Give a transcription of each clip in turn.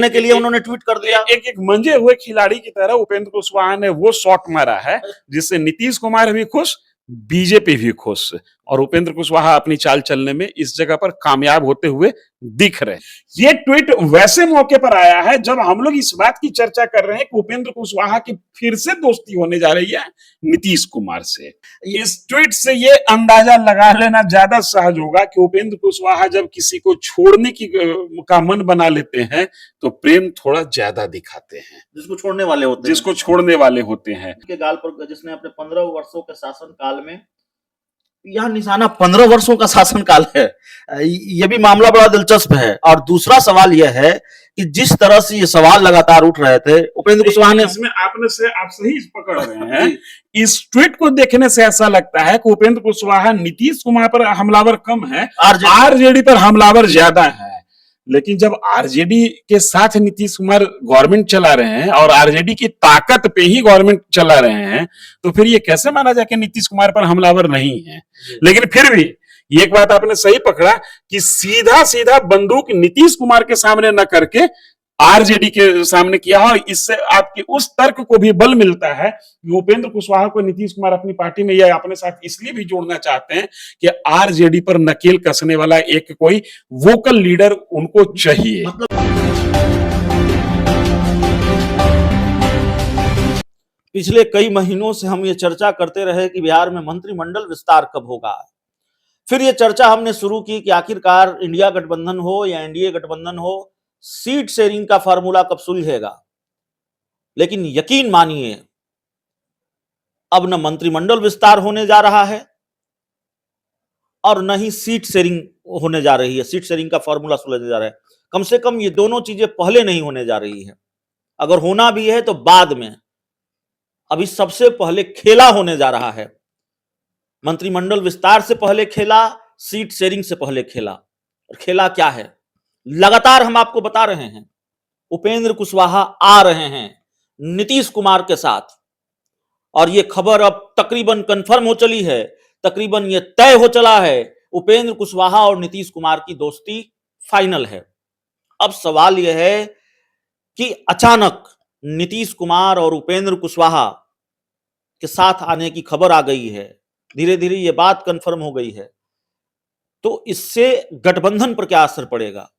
के लिए उन्होंने ट्वीट कर दिया। एक मंजे हुए खिलाड़ी की तरह उपेंद्र कुशवाहा ने वो शॉट मारा है जिससे नीतीश कुमार भी खुश, बीजेपी भी खुश, और उपेंद्र कुशवाहा अपनी चाल चलने में इस जगह पर कामयाब होते हुए दिख रहे हैं। ये ट्वीट वैसे मौके पर आया है जब हम लोग इस बात की चर्चा कर रहे हैं कि उपेंद्र कुशवाहा की फिर से दोस्ती होने जा रही है नीतीश कुमार से। इस ट्वीट से ये अंदाजा लगा लेना ज्यादा सहज होगा कि उपेंद्र कुशवाहा जब किसी को छोड़ने की का मन बना लेते हैं तो प्रेम थोड़ा ज्यादा दिखाते हैं, जिसको छोड़ने वाले होते हैं के गाल पर, जिसने अपने 15 वर्षों के शासन काल में, यह निशाना 15 वर्षों का शासनकाल है। यह भी मामला बड़ा दिलचस्प है। और दूसरा सवाल यह है कि जिस तरह से ये सवाल लगातार उठ रहे थे, उपेंद्र कुशवाहा ने, इसमें आप सही पकड़ रहे हैं। इस ट्वीट को देखने से ऐसा लगता है कि उपेंद्र कुशवाहा नीतीश कुमार पर हमलावर कम है, आरजेडी पर हमलावर ज्यादा है। लेकिन जब आरजेडी के साथ नीतीश कुमार गवर्नमेंट चला रहे हैं और आरजेडी की ताकत पे ही गवर्नमेंट चला रहे हैं, तो फिर ये कैसे माना जाए कि नीतीश कुमार पर हमलावर नहीं है। लेकिन फिर भी एक बात आपने सही पकड़ा कि सीधा सीधा बंदूक नीतीश कुमार के सामने न करके आरजेडी के सामने किया, और इससे आपके उस तर्क को भी बल मिलता है कि उपेंद्र कुशवाहा को नीतीश कुमार अपनी पार्टी में या अपने साथ इसलिए भी जोड़ना चाहते हैं कि आरजेडी पर नकेल कसने वाला एक कोई वोकल लीडर उनको चाहिए। पिछले कई महीनों से हम ये चर्चा करते रहे कि बिहार में मंत्रिमंडल विस्तार कब होगा। फिर ये चर्चा हमने शुरू की कि आखिरकार इंडिया गठबंधन हो या एनडीए गठबंधन हो, सीट शेयरिंग का फार्मूला कब सुलझेगा। लेकिन यकीन मानिए, अब न मंत्रिमंडल विस्तार होने जा रहा है और न ही सीट शेयरिंग होने जा रही है, सीट शेयरिंग का फार्मूला सुलझने जा रहा है। कम से कम ये दोनों चीजें पहले नहीं होने जा रही है। अगर होना भी है तो बाद में। अभी सबसे पहले खेला होने जा रहा है। मंत्रिमंडल विस्तार से पहले खेला, सीट शेयरिंग से पहले खेला। और खेला क्या है? लगातार हम आपको बता रहे हैं, उपेंद्र कुशवाहा आ रहे हैं नीतीश कुमार के साथ, और यह खबर अब तकरीबन कंफर्म हो चली है, तकरीबन यह तय हो चला है, उपेंद्र कुशवाहा और नीतीश कुमार की दोस्ती फाइनल है। अब सवाल यह है कि अचानक नीतीश कुमार और उपेंद्र कुशवाहा के साथ आने की खबर आ गई है, धीरे धीरे यह बात कंफर्म हो गई है, तो इससे गठबंधन पर क्या असर पड़ेगा?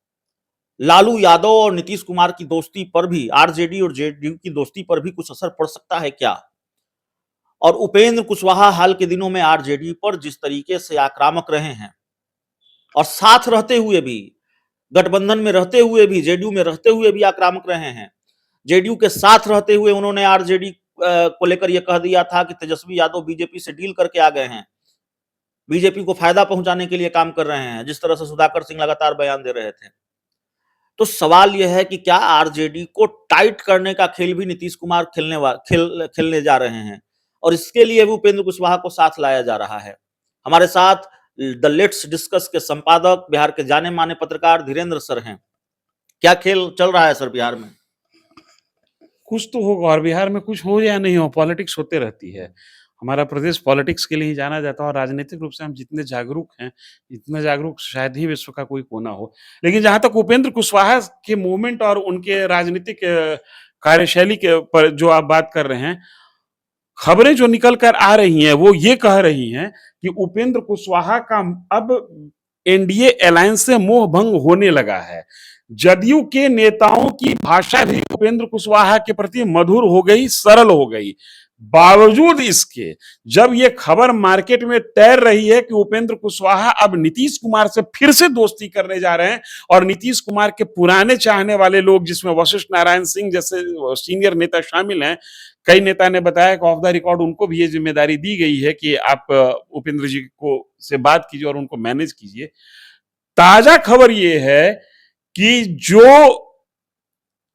लालू यादव और नीतीश कुमार की दोस्ती पर भी, आरजेडी और जेडीयू की दोस्ती पर भी कुछ असर पड़ सकता है क्या? और उपेंद्र कुशवाहा हाल के दिनों में आरजेडी पर जिस तरीके से आक्रामक रहे हैं, और साथ रहते हुए भी, गठबंधन में रहते हुए भी, जेडीयू में रहते हुए भी आक्रामक रहे हैं। जेडीयू के साथ रहते हुए उन्होंने आरजेडी को लेकर यह कह दिया था कि तेजस्वी यादव बीजेपी से डील करके आ गए हैं, बीजेपी को फायदा पहुंचाने के लिए काम कर रहे हैं, जिस तरह से सुधाकर सिंह लगातार बयान दे रहे थे। तो सवाल यह है कि क्या आरजेडी को टाइट करने का खेल भी नीतीश कुमार खेलने जा रहे हैं, और इसके लिए भी उपेंद्र कुशवाहा को साथ लाया जा रहा है। हमारे साथ द लेट्स डिस्कस के संपादक, बिहार के जाने माने पत्रकार धीरेन्द्र सर हैं। क्या खेल चल रहा है सर बिहार में? कुछ तो होगा, और बिहार में कुछ हो या नहीं हो, पॉलिटिक्स होते रहती है। हमारा प्रदेश पॉलिटिक्स के लिए ही जाना जाता है, और राजनीतिक रूप से हम जितने जागरूक हैं, इतने जागरूक शायद ही विश्व का कोई कोना हो। लेकिन जहां तक उपेंद्र कुशवाहा के मूवमेंट और उनके राजनीतिक कार्यशैली के पर जो आप बात कर रहे हैं, खबरें जो निकल कर आ रही हैं वो ये कह रही हैं कि उपेंद्र कुशवाहा का अब एनडीए अलायंस से मोह भंग होने लगा है। जदयू के नेताओं की भाषा भी उपेंद्र कुशवाहा के प्रति मधुर हो गई, सरल हो गई। बावजूद इसके, जब ये खबर मार्केट में तैर रही है कि उपेंद्र कुशवाहा अब नीतीश कुमार से फिर से दोस्ती करने जा रहे हैं, और नीतीश कुमार के पुराने चाहने वाले लोग, जिसमें वशिष्ठ नारायण सिंह जैसे सीनियर नेता शामिल हैं, कई नेता ने बताया कि ऑफ द रिकॉर्ड उनको भी ये जिम्मेदारी दी गई है कि आप उपेंद्र जी को से बात कीजिए और उनको मैनेज कीजिए। ताजा खबर ये है कि जो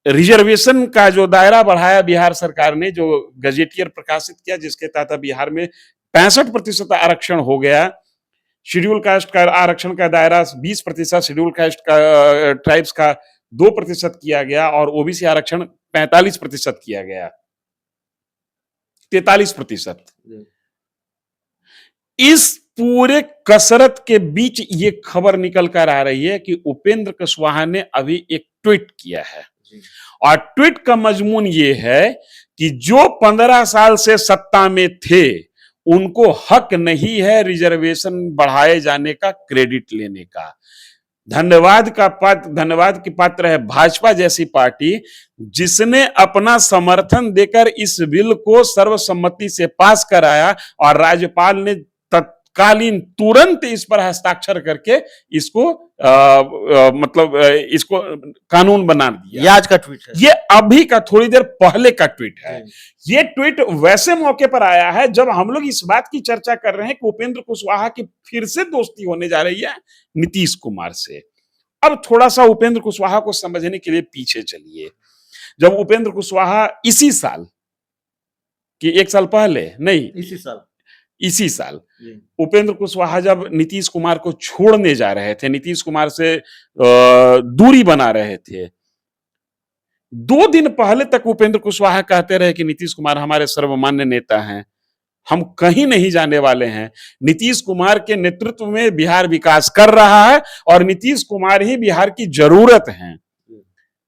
रिजर्वेशन का जो दायरा बढ़ाया बिहार सरकार ने, जो गजेटियर प्रकाशित किया, जिसके तहत बिहार में 65% आरक्षण हो गया। शेड्यूल कास्ट का आरक्षण का दायरा 20%, शेड्यूल कास्ट का ट्राइब्स का 2% किया गया, और ओबीसी आरक्षण 45% किया गया, 43%। इस पूरे कसरत के बीच ये खबर निकल कर आ रही है कि उपेंद्र कुशवाहा ने अभी एक ट्वीट किया है। और ट्वीट का मजमून ये है कि जो 15 साल से सत्ता में थे उनको हक नहीं है रिजर्वेशन बढ़ाए जाने का, क्रेडिट लेने का। धन्यवाद की पात्र है भाजपा जैसी पार्टी, जिसने अपना समर्थन देकर इस बिल को सर्वसम्मति से पास कराया और राज्यपाल ने तत्कालीन तुरंत इस पर हस्ताक्षर करके इसको इसको कानून बना दिया। ये आज का ट्वीट है, ये अभी का थोड़ी देर पहले का ट्वीट है। ये ट्वीट वैसे मौके पर आया है जब हम लोग इस बात की चर्चा कर रहे हैं कि उपेंद्र कुशवाहा की फिर से दोस्ती होने जा रही है नीतीश कुमार से। अब थोड़ा सा उपेंद्र कुशवाहा को समझने के लिए पीछे चलिए। जब उपेंद्र कुशवाहा इसी साल कि एक साल पहले नहीं, इसी साल उपेंद्र कुशवाहा जब नीतीश कुमार को छोड़ने जा रहे थे, नीतीश कुमार से दूरी बना रहे थे, 2 दिन पहले तक उपेंद्र कुशवाहा कहते रहे कि नीतीश कुमार हमारे सर्वमान्य नेता हैं, हम कहीं नहीं जाने वाले हैं, नीतीश कुमार के नेतृत्व में बिहार विकास कर रहा है और नीतीश कुमार ही बिहार की जरूरत है।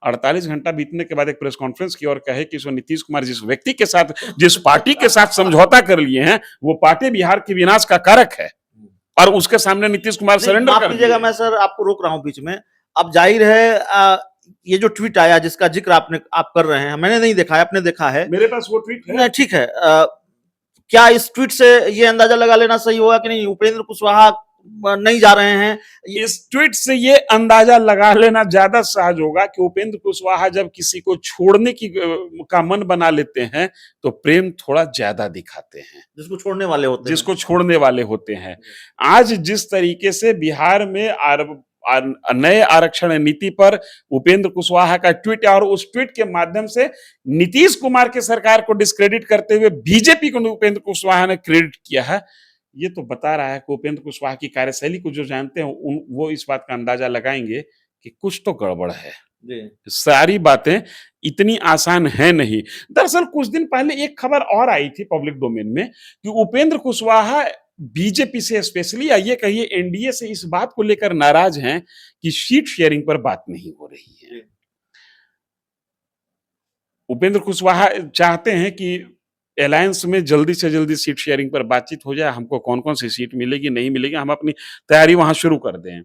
48 घंटा बीतने के बाद एक प्रेस कॉन्फ्रेंस की और कहे कि नीतीश कुमार जिस व्यक्ति के साथ, जिस पार्टी के साथ समझौता कर लिए हैं, वो पार्टी बिहार के विनाश का कारक है और उसके सामने नीतीश कुमार सरेंडर कर दिया। मैं सर आपको रोक रहा हूं बीच में। अब जाहिर है ये जो ट्वीट आया जिसका जिक्र आप कर रहे हैं, मैंने नहीं देखा है, आपने देखा है? मेरे पास वो ट्वीट है। ठीक है। क्या इस ट्वीट से ये अंदाजा लगा लेना सही होगा कि नहीं उपेंद्र कुशवाहा नहीं जा रहे हैं? इस ट्वीट से ये अंदाजा लगा लेना ज्यादा सहज होगा कि उपेंद्र कुशवाहा जब किसी को छोड़ने का मन बना लेते हैं तो प्रेम थोड़ा ज्यादा दिखाते हैं, जिसको छोड़ने वाले होते हैं। आज जिस तरीके से बिहार में नए आरक्षण नीति पर उपेंद्र कुशवाहा का ट्वीट और उस ट्वीट के माध्यम से नीतीश कुमार की सरकार को डिस्क्रेडिट करते हुए बीजेपी को उपेंद्र कुशवाहा ने क्रेडिट किया है, ये तो बता रहा है कि उपेंद्र कुशवाहा की कार्यशैली को जो जानते हैं वो इस बात का अंदाजा लगाएंगे कि कुछ तो गड़बड़ है। सारी बातें इतनी आसान है नहीं। दरअसल कुछ दिन पहले एक खबर और आई थी पब्लिक डोमेन में कि उपेंद्र कुशवाहा बीजेपी से, स्पेशली ये कहिए एनडीए से, इस बात को लेकर नाराज हैं कि सीट शेयरिंग पर बात नहीं हो रही है। उपेंद्र कुशवाहा चाहते हैं कि अलायंस में जल्दी से जल्दी सीट शेयरिंग पर बातचीत हो जाए, हमको कौन कौन सी सीट मिलेगी नहीं मिलेगी, हम अपनी तैयारी वहां शुरू कर दें।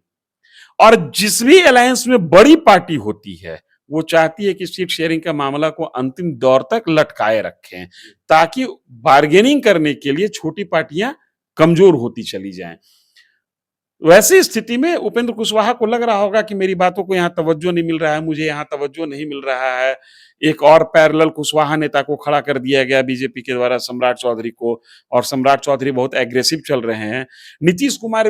और जिस भी अलायंस में बड़ी पार्टी होती है वो चाहती है कि सीट शेयरिंग का मामला को अंतिम दौर तक लटकाए रखें ताकि बार्गेनिंग करने के लिए छोटी पार्टियां कमजोर होती चली जाएं। वैसी स्थिति में उपेंद्र कुशवाहा को लग रहा होगा कि मेरी बातों को यहां तवज्जो नहीं मिल रहा है, मुझे यहां तवज्जो नहीं मिल रहा है। एक और पैरेलल कुशवाहा नेता को खड़ा कर दिया गया बीजेपी के द्वारा, सम्राट चौधरी को, और सम्राट चौधरी बहुत एग्रेसिव चल रहे हैं। नीतीश कुमार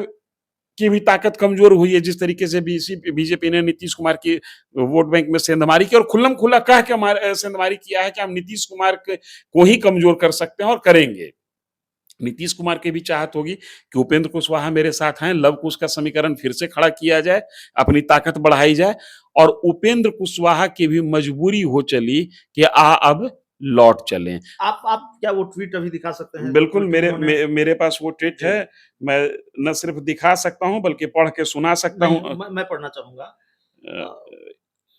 की भी ताकत कमजोर हुई है, जिस तरीके से बीजेपी ने नीतीश कुमार की वोट बैंक में सेंधमारी की और खुल्लम खुल्ला कह के सेंधमारी किया है कि हम नीतीश कुमार को ही कमजोर कर सकते हैं और करेंगे। नीतीश कुमार की भी चाहत होगी कि उपेंद्र कुशवाहा मेरे साथ हैं, लव कुश का समीकरण फिर से खड़ा किया जाए, अपनी ताकत बढ़ाई जाए, और उपेंद्र कुशवाहा की भी मजबूरी हो चली कि अब लौट चलें। आप क्या वो ट्वीट अभी दिखा सकते हैं? बिल्कुल, मेरे पास वो ट्वीट है, मैं न सिर्फ दिखा सकता हूं बल्कि पढ़ के सुना सकता हूं। मैं पढ़ना चाहूंगा।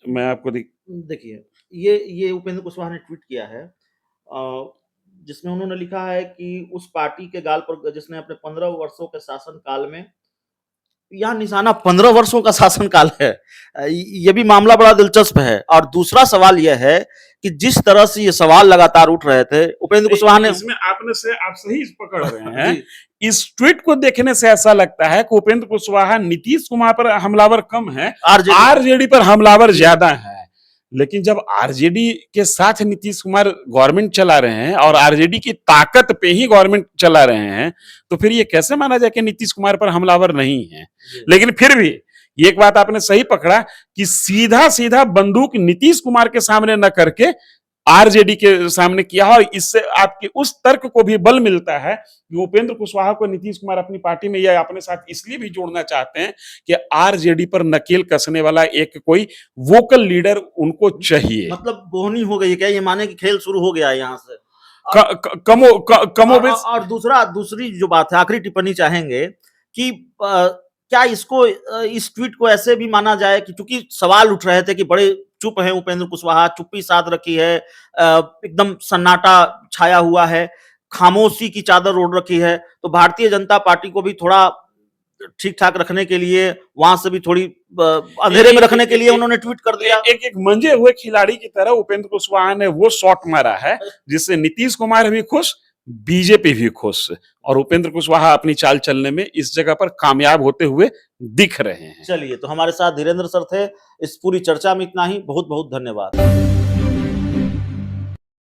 मैं आपको देखिए, ये उपेंद्र कुशवाहा ने ट्वीट किया है जिसमें उन्होंने लिखा है कि उस पार्टी के गाल पर जिसने अपने 15 वर्षों के शासन काल में, यहाँ निशाना 15 वर्षों का शासनकाल है, ये भी मामला बड़ा दिलचस्प है। और दूसरा सवाल यह है कि जिस तरह से ये सवाल लगातार उठ रहे थे, उपेंद्र कुशवाहा ने, इसमें आप सही पकड़ रहे हैं। इस ट्वीट को देखने से ऐसा लगता है कि उपेंद्र कुशवाहा नीतीश कुमार पर हमलावर कम है, आरजेडी पर हमलावर ज्यादा है। लेकिन जब आरजेडी के साथ नीतीश कुमार गवर्नमेंट चला रहे हैं और आरजेडी की ताकत पे ही गवर्नमेंट चला रहे हैं, तो फिर ये कैसे माना जाए कि नीतीश कुमार पर हमलावर नहीं है। लेकिन फिर भी एक बात आपने सही पकड़ा कि सीधा सीधा बंदूक नीतीश कुमार के सामने न करके आरजेडी के सामने किया, और इससे आपके उस तर्क को भी बल मिलता है कि उपेंद्र कुशवाहा को नीतीश कुमार अपनी पार्टी में या अपने साथ इसलिए भी जोड़ना चाहते हैं कि आरजेडी पर नकेल कसने वाला एक कोई वोकल लीडर उनको चाहिए। मतलब बोहनी हो गई क्या, ये माने कि खेल शुरू हो गया है यहाँ से? कमोबेश। और दूसरी जो बात है, आखिरी टिप्पणी चाहेंगे कि क्या इसको इस ट्वीट को ऐसे भी माना जाए कि चूंकि सवाल उठ रहे थे कि बड़े चुप हैं उपेंद्र कुशवाहा, चुप्पी साध रखी है, एकदम सन्नाटा छाया हुआ है, खामोशी की चादर ओढ़ रखी है, तो भारतीय जनता पार्टी को भी थोड़ा ठीक ठाक रखने के लिए, वहां से भी थोड़ी अंधेरे में रखने के लिए उन्होंने ट्वीट कर दिया। एक मंजे हुए खिलाड़ी की तरह उपेंद्र कुशवाहा ने वो शॉट मारा है जिससे नीतीश कुमार भी खुश, बीजेपी भी खुश, और उपेंद्र कुशवाहा अपनी चाल चलने में इस जगह पर कामयाब होते हुए दिख रहे हैं। चलिए, तो हमारे साथ धीरेन्द्र सर थे। इस पूरी चर्चा में इतना ही। बहुत बहुत धन्यवाद।